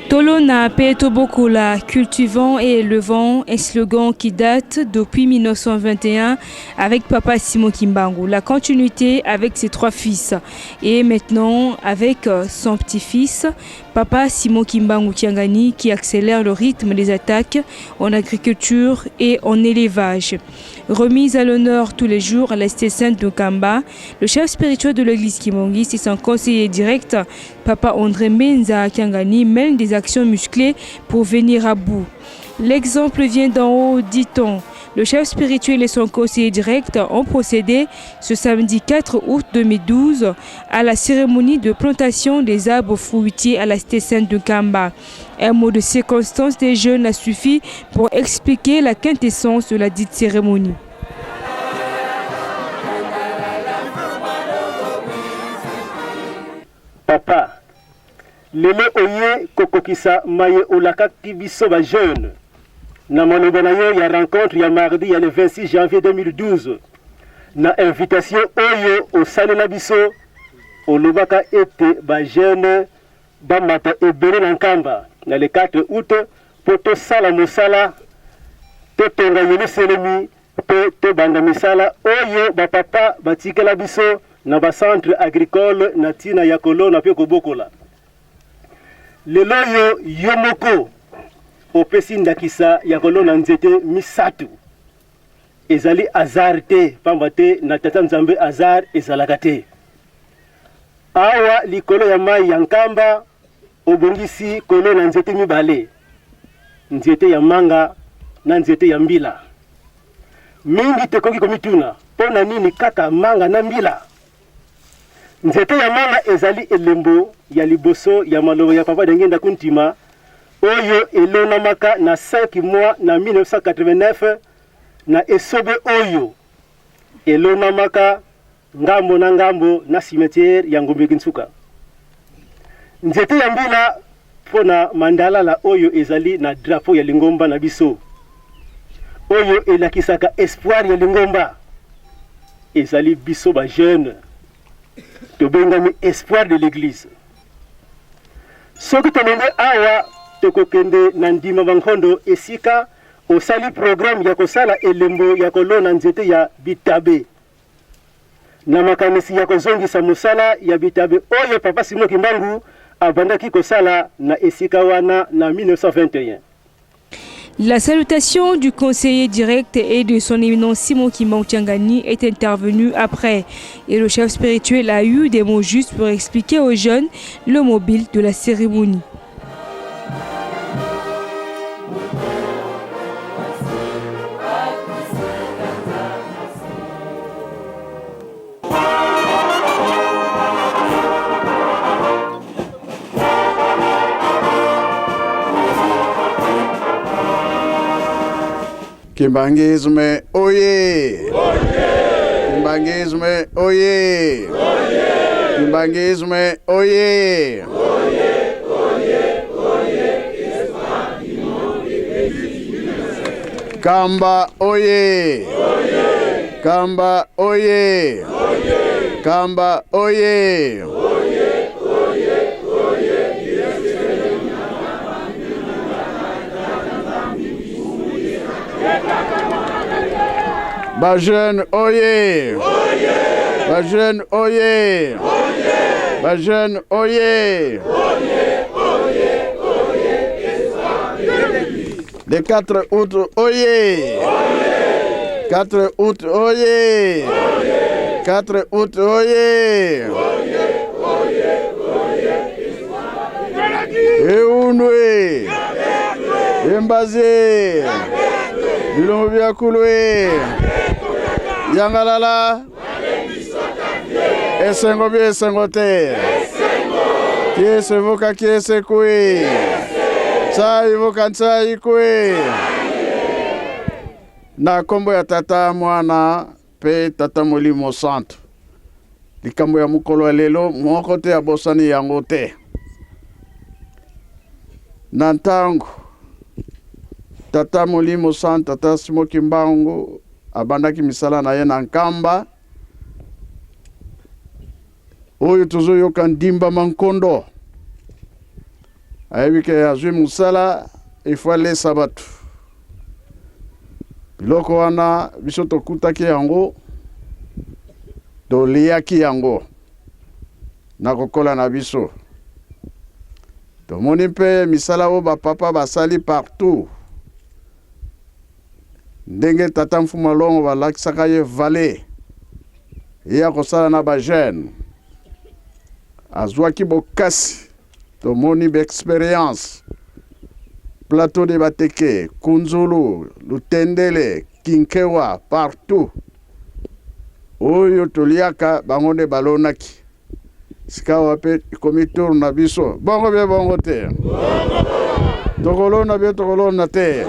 Tolona Petobokola, cultivant et élevant, un slogan qui date depuis 1921 avec Papa Simon Kimbangu. La continuité avec ses 3 fils et maintenant avec son petit-fils, Papa Simon Kimbangu Tiangani, qui accélère le rythme des attaques en agriculture et en élevage. Remise à l'honneur tous les jours à la cité sainte de Kamba, le chef spirituel de l'église kimongiste et son conseiller direct, Papa André Menza Tiangani, mène des actions musclées pour venir à bout. L'exemple vient d'en haut, dit-on. Le chef spirituel et son conseiller direct ont procédé ce samedi 4 août 2012 à la cérémonie de plantation des arbres fruitiers à la cité sainte de Kamba. Un mot de circonstance des jeunes a suffi pour expliquer la quintessence de la dite cérémonie. Papa, lele oye kokokisa maye olakaki biso ba jeune. Na maloba na yo ya rencontre ya mardi ya le 26 janvier 2012. Na invitation oyo osalela biso olobaka ete ba jeune ba mata ebele na Nkamba na le 4 août poto sala mosala totonga yele selemi to banda misala oyo ba papa batikela biso na ba centre agricole na tina ya kolona pe kobokola. Lelo yo yomoko opesi ndakisa ya kolona nzete misatu ezali azar te pamba te na tata nzambe azar ezalaka te. Awa likolo ya mai ya Nkamba obongisi kolona nzete mibale, nzete ya manga na nzete ya mbila. Mingi tekoki komituna pona nini kaka manga na mbila. Nzete ya manga ezali elembo ya liboso ya maloba ya papa Dengenda Kuntima oyo elonamaka na 5 mois na 1989 na esobe oyo elonamaka ngambo na ngambo na cimetière ya Ngombe Kinsuka. Nzete ya mbila pona mandala oyo ezali na drapeau ya Lingomba na biso oyo elakisaka espoir ya Lingomba ezali biso ba jeune tobengami espoir de l'église. Soki tonenge awa tokokende na ndima bankondo esika osali programme ya kosala elembo ya kolona nzete ya bitabe na makanisi ya kozongisa mosala ya bitabe oyo papa Simon Kimbangu abandaki kosala na esika wana na 1921. La salutation du conseiller direct et de son éminence Simon Kimbangu Tiangani est intervenue après et le chef spirituel a eu des mots justes pour expliquer aux jeunes le mobile de la cérémonie. Kimbangisme oye! Kimbangisme oye! Kimbangisme oye! Kamba oye! Kamba oye! Kamba oye! Bajeune oye! Bajeune oye! Bajeune oye! Le 4 août, oyez! 4 août, oyez! 4 août, oyez! Eunwe! Embaze! Bilongo bya kulwe! Yangalala! Esengo bya esengo te! Kiese voka kiese kwe! Tsai voka tsai kwe! Na kombo ya tata mwana pe tata Molimo Santo. Likambo ya mukolo ya lelo moko te abosani yango te. Na ntango tata Molimo Santo tata Simon Kimbangu abandaki misala na ye na nkamba oyo tozoyoka ndimba mankondo ayebike azwi musala ifo alesa batu biloko wana biso tokutaki yango toliaki yango na kokola na biso tomoni mpe misala oyo bapapa basali partout ndenge tata Mfuma Longo balakisaka ye vale ya kosala na bajene azwaki bokasi tomoni b'expérience plateau de Bateke, Kunzulu, Lutendele, Kinkewa, partout. Oyo toliaka bangonde balonaki. Sika wape komitour na biso. Bongo be bongo te. Tokolona be tokolona te.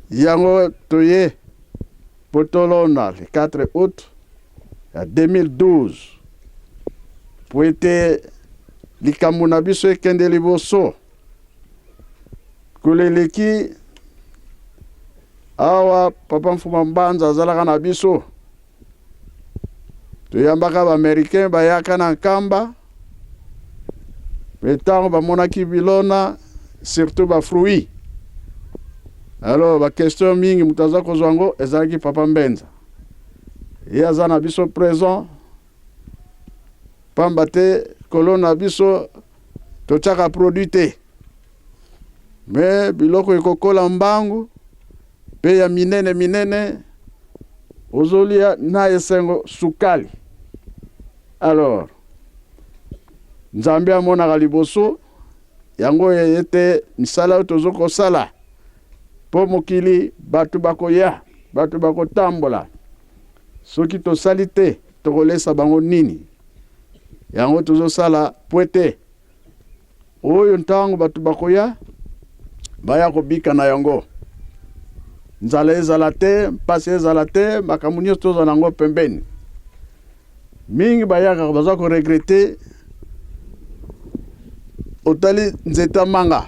Yango toye potolona le 4 août 2012. Poete likambo na biso ekende liboso kuleleki awa papa Mfuma Mbanza azalaka na biso toyambaka ba-américain bayaka na nkamba metango bamonaki bilona surtout bafruit alors bakestion mingi mutu aza kozwa ngo ezalaki papa Mbenza ye aza na biso présent pamba te kolona biso tochaka produit te me biloko ekokola mbangu pe ya minene ozolia na esengo sukali alors nzambe amonaka liboso yango ete misala tozoko sala po mokili batu bakoya batu bakotambola soki tosali te tokolesa bango nini yango tozosala poete oyo ntango batu bakoya baya kobika na yango nzala ezala te mpasi ezala te makambo nyonso tozala nango pembeni mingi bayaka baza koregrete otali nzeta manga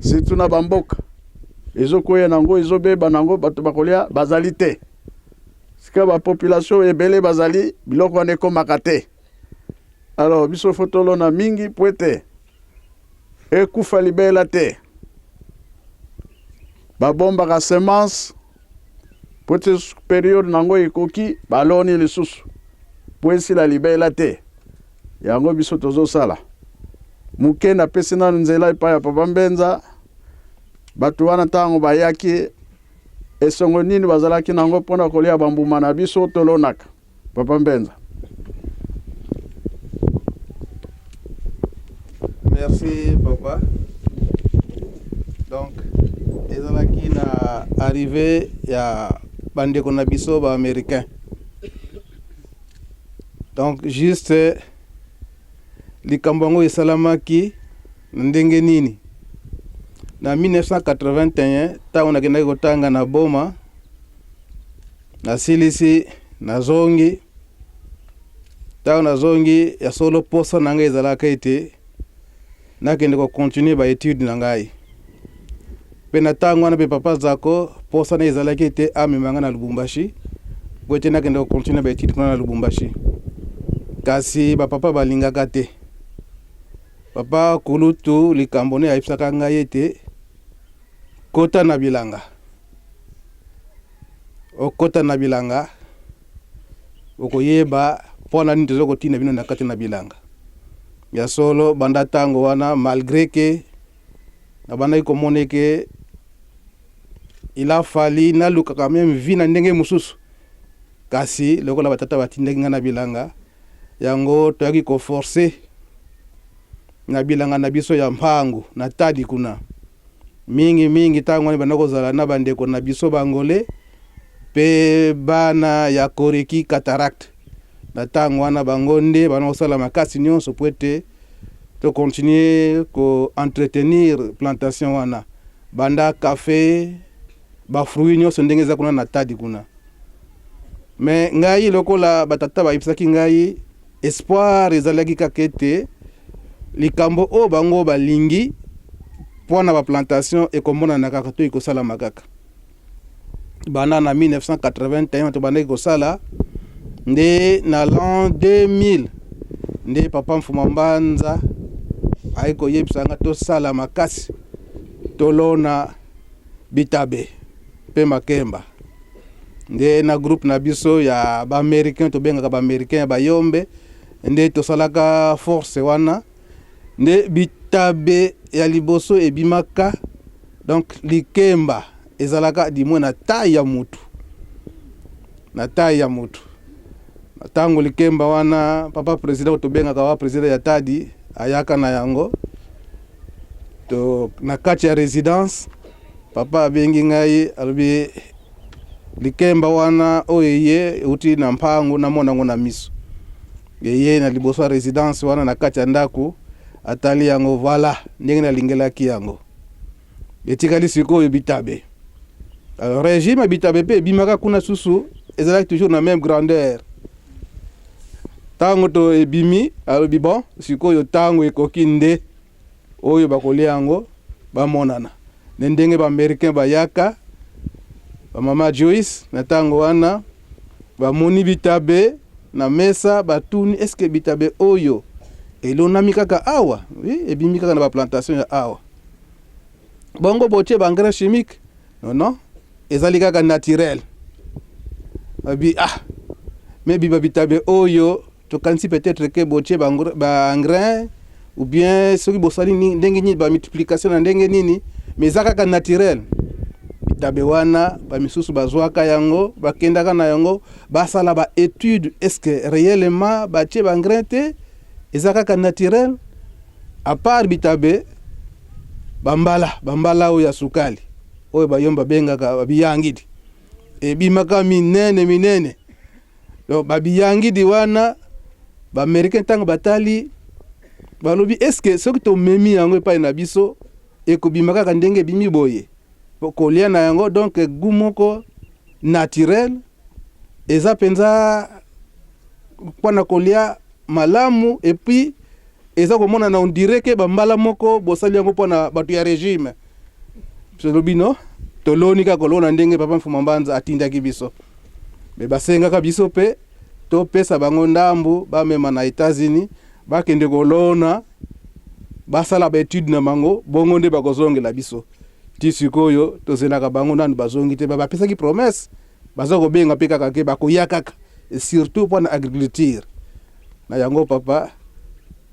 surtout na bamboka ezokoya nango ezobeba nango batu bakolia bazali te sika bapopulation ebele bazali biloko wana ekomaka te alors biso fotolona mingi poete ekufa libela te babombaka semence poete période nango ekoki baloni lisusu po esila libela te yango biso tozosala muke napesi nanu nzela epai ya papa Mbenza batu wana ntango bayaki esongo nini bazalaki nango mpona kolia bambuma na biso tolonaka papa Mbenza. Merci papa. Donc ezalaki na arrivé ya bandeko na biso ba américain. Donc juste likambo ngo esalamaki ndenge nini na 1981 tango nakendaki kotanga na boma na silisi na zongi tango na zongi ya solo posa nanga ezalaka ete nakende ko continuer ba étude na ngai pe na tango wana pe papa zako posa na ezalaki ete amemanga na Lubumbashi gote nakende ko continuer ba étude na Lubumbashi kasi ba papa balingaka te papa kulutu likambo ne ayipsaka ngai ete kota na bilanga okota na bilanga okoyeba pona nini tozokotina bino na kati na bilanga ya solo banda tango wana malgré que na bana komone ke il a fallu na luka quand même vi na ndenge mususu kasi lokola batata batindaki nga na bilanga yango toyaki ko forcer na bilanga na biso ya mpangu na tadi kuna mingi tango ni banako zala na bandeko na biso bangole pe bana ya koreki cataract na tango wana bangonde banako sala makasi nyonso poete to continuer ko entretenir plantation wana banda café ba fruit nyonso ndenge za kuna na tadi kuna mais ngai lokola batata ba ipsaki ngai espoir ezalaki kakete likambo o bango balingi pona ba plantation e komona na kaka to ikosala makaka bana na 1981 to bana ikosala nde na l'an 2000 nde papa Mfuma Mbanza aiko yebisanga to sala makasi tolona bitabe pe makemba nde na groupe na biso ya ba américain to benga ba américain ba yombe nde to salaka force wana nde bitabe ya liboso ebimaka donc likemba ezalaka dimwe na taille ya mutu na tango likemba wana papa president to benga ka president ya tadi ayaka na yango to na kati ya residence papa bengi ngai albi likemba wana oyeye uti na mpango na mona ngona miso yeye na liboso ya residence wana na kati ya ndako atali yango voilà ndenge na lingelaki yango etikali sikoyo bitabe alors régime bitabe pe bimaka kuna susu ezalaki toujours na même grandeur tango to ebimi alobi bon sikoyo tango ekoki nde oyo bakolia yango bamonana ndenge ba américain bayaka ba mama Joyce na tango wana bamoni bitabe na mesa batuni est-ce que bitabe oyo elonami kaka awa oui ebimi kaka na ba plantation ya awa bongo boche ba engrais chimique non ezali kaka naturel abi mais biba bitabe oyo to kansi peut-être que boche ba engrais ou bien soki bosali ndenge nini ba multiplication na ndenge nini mais kaka naturel bitabe wana ba misusu bazwaka yango bakendaka na yango basala ba étude est-ce que réellement bache ba engrais te ezaka naturel à part bitabe bambala oyo ya sukali oyo bayomba bengaka biyangidi ebimaka minene donc babiyangidi wana ba américain tango batali balobi est-ce que soki to memi yango epai na biso ekobimaka ka ndenge bimi boye kolia na yango donc gumoko naturel eza penza pona kolia malamu et puis eza komona na on dirait que bambala moko bosali yango pona batu ya régime selobino toloni ka kolona ndenge papa Mfuma Mbanza atindaki biso me basenga ka biso pe to pesa bango ndambu ba mema na États-Unis bakende kolona basala ba étude na mango bongo nde bakozongela biso tisikoyo tozelaka bango nanu bazongi te bapesa ki promesse bazoko benga pe kaka ke bakoya kaka surtout pona agriculture na yango papa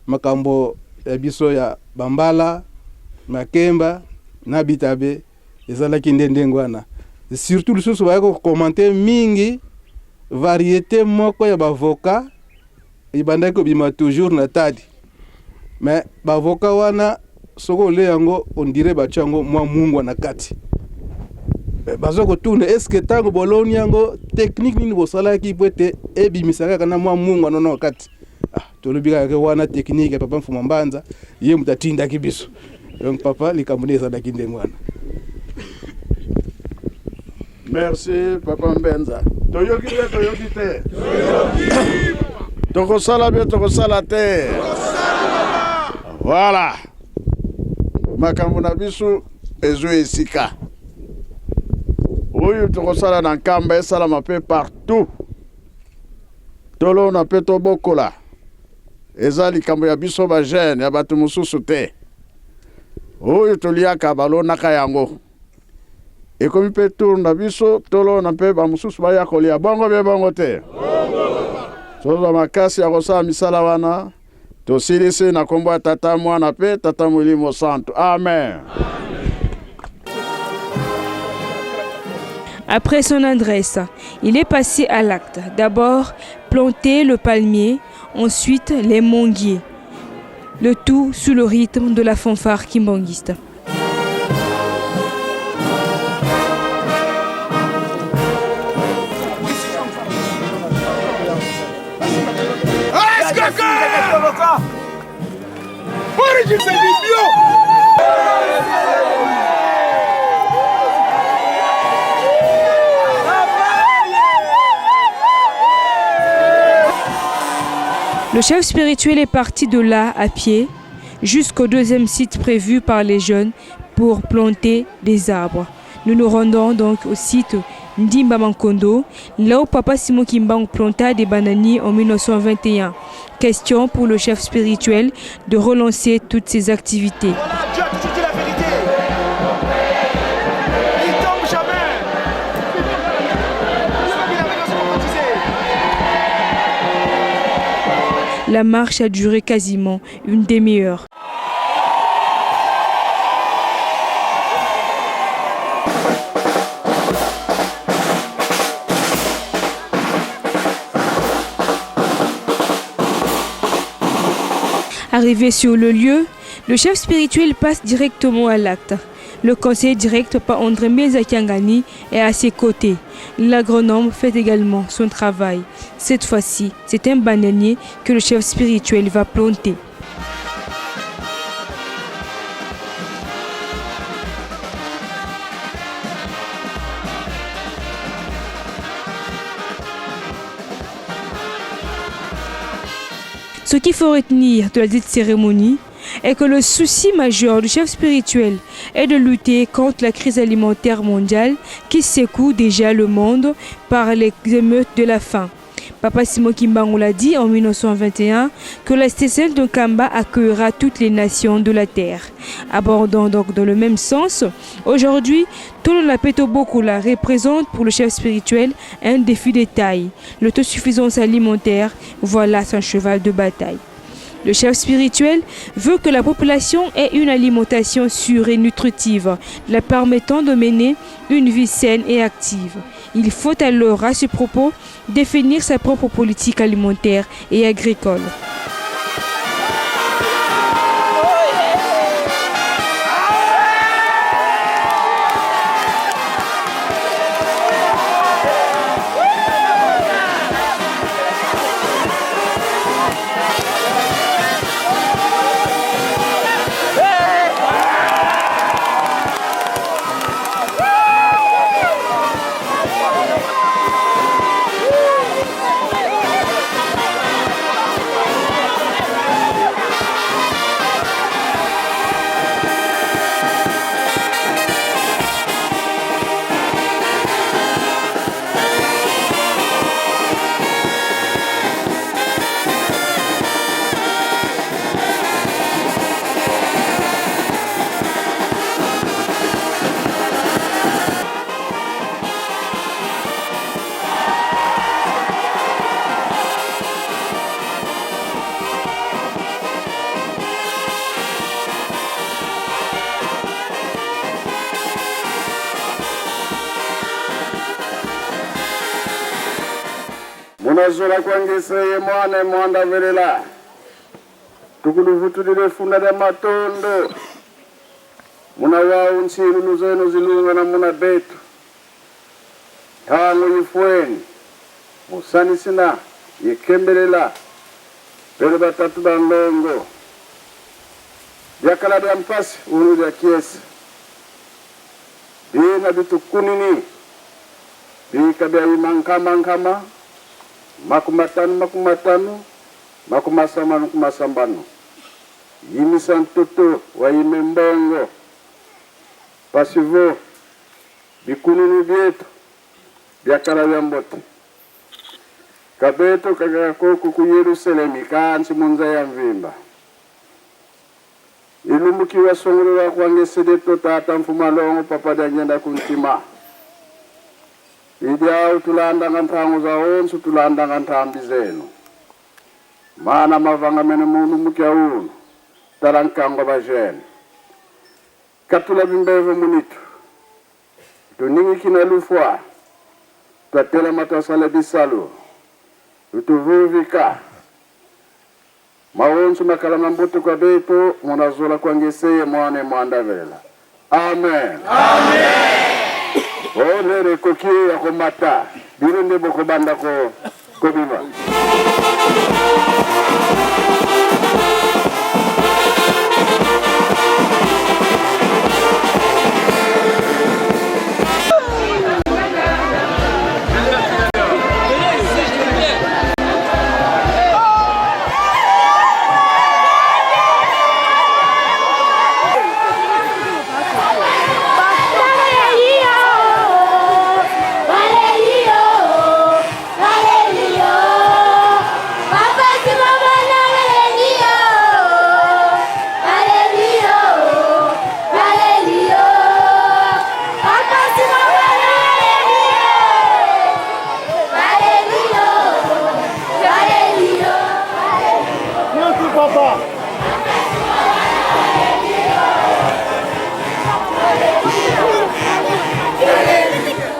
makambo ya biso ya bambala makemba na bitabe ezalaki ndendengo wana surtout lisusu bayako commenter mingi variété moko ya bavoka ibandaki kobima toujours na tadi mais bavoka wana soko le yango on dirait bachango mwa mungwa na kati bazoko tuna est-ce que tango boloni yango technique nini bosalaki pwete ebimisaka kana mwa mungwa nono kati tolobika ke wana technique papa Mfuma Mbanza ye mutatinda kibiso donc papa likamune daki ndengwana. Merci papa Mbanza. Toyoki te tokosala bien tokosala te voilà makambo na biso ezwe esika oyo tokosala na nkamba esalama pe partout tolona pe tobokola eza likambo ya biso ba jeune ya bato mosusu te oyo toliaka balonaka yango ekomi pe tour na biso tolona pe ba mosusu baya kolia bongo be bongo te soza makasi ya kosala misala wana tosilisi na kombo ya Tata Mwana pe Tata Molimo Santo. Amen. Après son adresse, il est passé à l'acte. D'abord, planter le palmier, ensuite les manguiers. Le tout sous le rythme de la fanfare kimbanguiste. Le chef spirituel est parti de là à pied jusqu'au deuxième site prévu par les jeunes pour planter des arbres. Nous nous rendons donc au site Ndimba Mankondo, là où Papa Simon Kimbangu planta des bananiers en 1921. Question pour le chef spirituel de relancer toutes ses activités. Voilà, Dieu a toujours dit la vérité. Il tombe jamais. Il avait dans son baptisé. La marche a duré quasiment une demi-heure. Arrivé sur le lieu, le chef spirituel passe directement à l'acte. Le conseiller direct, Papa André Mezakiangani, est à ses côtés. L'agronome fait également son travail. Cette fois-ci, c'est un bananier que le chef spirituel va planter. Ce qu'il faut retenir de la dite cérémonie est que le souci majeur du chef spirituel est de lutter contre la crise alimentaire mondiale qui secoue déjà le monde par les émeutes de la faim. Papa Simon Kimbangu l'a dit en 1921 que la station de Kamba accueillera toutes les nations de la terre. Abordant donc dans le même sens, aujourd'hui, Tolola Petobokula représente pour le chef spirituel un défi de taille. L'autosuffisance alimentaire, voilà son cheval de bataille. Le chef spirituel veut que la population ait une alimentation sûre et nutritive, la permettant de mener une vie saine et active. Il faut alors, à ce propos, définir sa propre politique alimentaire et agricole. Munazora kwangese ye mwana mwanda velela tukuluvutulile funda ya matondo muna wau nsilu zenu zilunga na muna betu tangu yifweni musani sina yikembelela pele batatu bandongo yakala ya mpasi unu ya kiesi ina bitu kunini bikabia imankama makumatano makumasambano yimisa ntoto wa imembongo pasivo bikununu vyetu byakala vya mbote kabeto kagakoko ku Yerusalemu kansi munza ya mvimba ilumbukiwa songolera kwangesede tata mfumalongo papa danyenda kuntima idia tulanda ngantangu za onsu tulanda ngantambi zenu Mana mavanga mene munu mukia unu. Tarankango bajene. Katula bimbevo munitu. Tuningi kina lufwa. Tuatela matasale bisalu. Tutuvuvika. Mawonsu makalama mbutu kwa beto. Mwanazula kwa ngeseye mwane mwandavela. Amen. Amen. Onere kokie ya komata. Birende boko banda ko biba.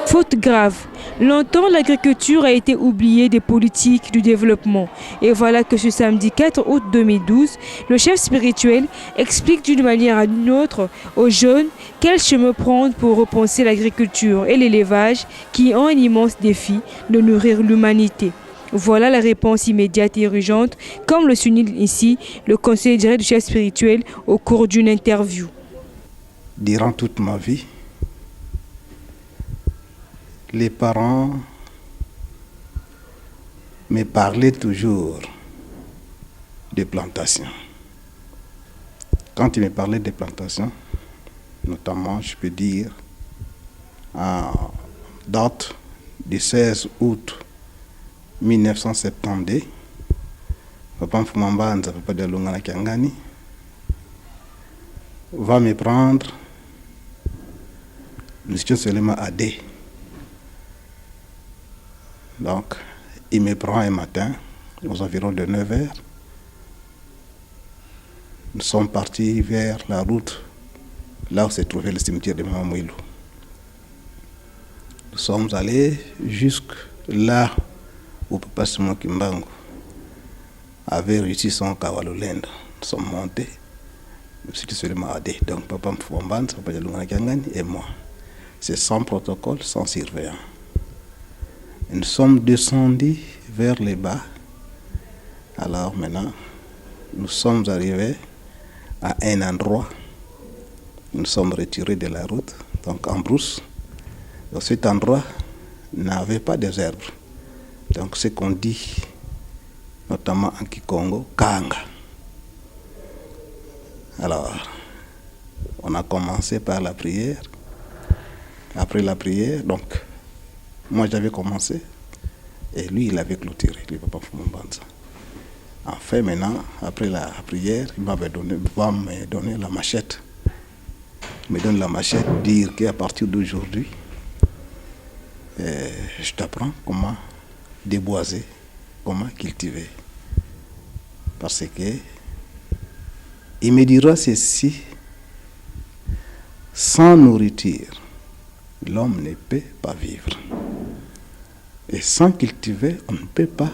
Faute grave. Longtemps, l'agriculture a été oubliée des politiques du développement. Et voilà que ce samedi 4 août 2012, le chef spirituel explique d'une manière à une autre aux jeunes quel chemin prendre pour repenser l'agriculture et l'élevage qui ont un immense défi de nourrir l'humanité. Voilà la réponse immédiate et urgente, comme le souligne ici le conseiller direct du chef spirituel au cours d'une interview. Durant toute ma vie, les parents me parlaient toujours de plantation. Quand ils me parlaient de plantation, notamment, je peux dire, en date du 16 août 1972, Papa Mfumambanza, Papa de Lungana Kiangani, va me prendre, nous étions seulement à D. Donc, il me prend un matin, aux environs de 9h. Nous sommes partis vers la route, là où se trouvait le cimetière de Mamouilou. Nous sommes allés jusque là où Papa Simon Kimbangu avait réussi son Kawalolenda. Nous sommes montés, nous étions seulement à D. Donc, Papa Mfouambanza, Papa Jalungana Kiangani et moi. C'est sans protocole, sans surveillant. Nous sommes descendus vers les bas. Alors maintenant, nous sommes arrivés à un endroit. Nous sommes retirés de la route, donc en brousse. Dans cet endroit n'avait pas des herbes. Donc ce qu'on dit, notamment en Kikongo, Kanga. Alors, on a commencé par la prière. Après la prière, donc, moi j'avais commencé et lui il avait clôturé, le Papa Mfumambanza. Enfin maintenant, après la prière, il va me donner la machette. Il me donne la machette, dire qu'à partir d'aujourd'hui, je t'apprends comment déboiser, comment cultiver. Parce que il me dira ceci, sans nourriture, l'homme ne peut pas vivre. Et sans cultiver, on ne peut pas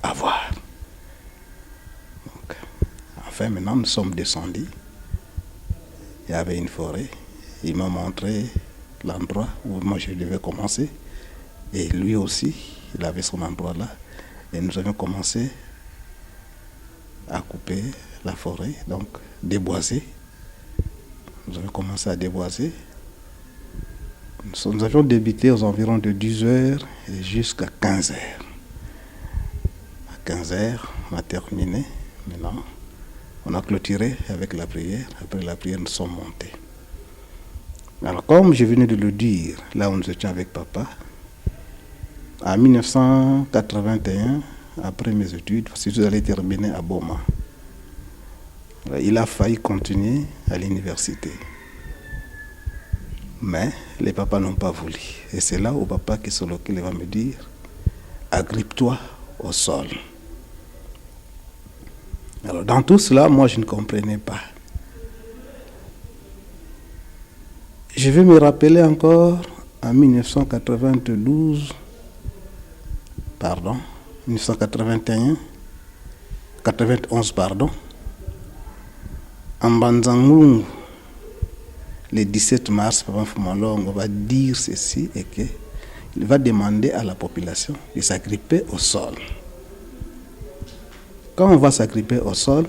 avoir. Donc, enfin, maintenant, nous sommes descendus. Il y avait une forêt. Il m'a montré l'endroit où moi je devais commencer. Et lui aussi, il avait son endroit là. Et nous avions commencé à couper la forêt, donc déboiser. Nous avons commencé à déboiser. Nous avions débuté aux environs de 10h et jusqu'à 15h. À 15h, on a terminé. Maintenant, on a clôturé avec la prière. Après la prière, nous sommes montés. Alors, comme je venais de le dire, là où nous étions avec papa, en 1981, après mes études, parce que je allais terminer à Boma, il a failli continuer à l'université. Mais les papas n'ont pas voulu. Et c'est là où papa qui va me dire, agrippe-toi au sol. Alors dans tout cela, moi je ne comprenais pas. Je vais me rappeler encore en 1991, en Banzangoulou, le 17 mars, Papa Fumalongo va dire ceci et qu'il va demander à la population de s'agripper au sol. Quand on va s'agripper au sol,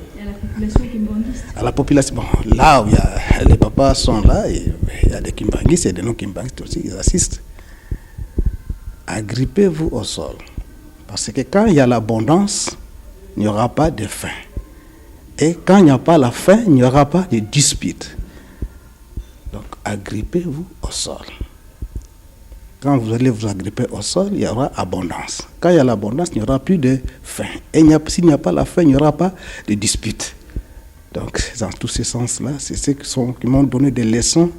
à la population, bon, là où les papas sont là, il y a des Kimbanguistes et des non-Kimbanguistes aussi, ils assistent. Agrippez-vous au sol. Parce que quand il y a l'abondance, il n'y aura pas de faim. Et quand il n'y a pas la faim, il n'y aura pas de dispute. Donc, agrippez-vous au sol. Quand vous allez vous agripper au sol, il y aura abondance. Quand il y a l'abondance, il n'y aura plus de faim. Et s'il n'y a pas la faim, il n'y aura pas de dispute. Donc, dans tous ces sens-là, c'est ceux qui m'ont donné des leçons.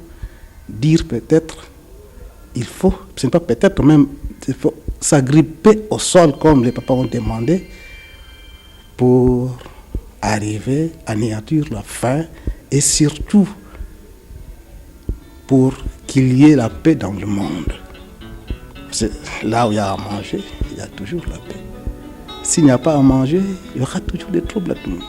Dire peut-être, ce n'est pas peut-être même, il faut s'agripper au sol comme les papas ont demandé pour arriver à anéantir la faim et surtout pour qu'il y ait la paix dans le monde. C'est là où il y a à manger, il y a toujours la paix. S'il n'y a pas à manger, il y aura toujours des troubles à tout le monde.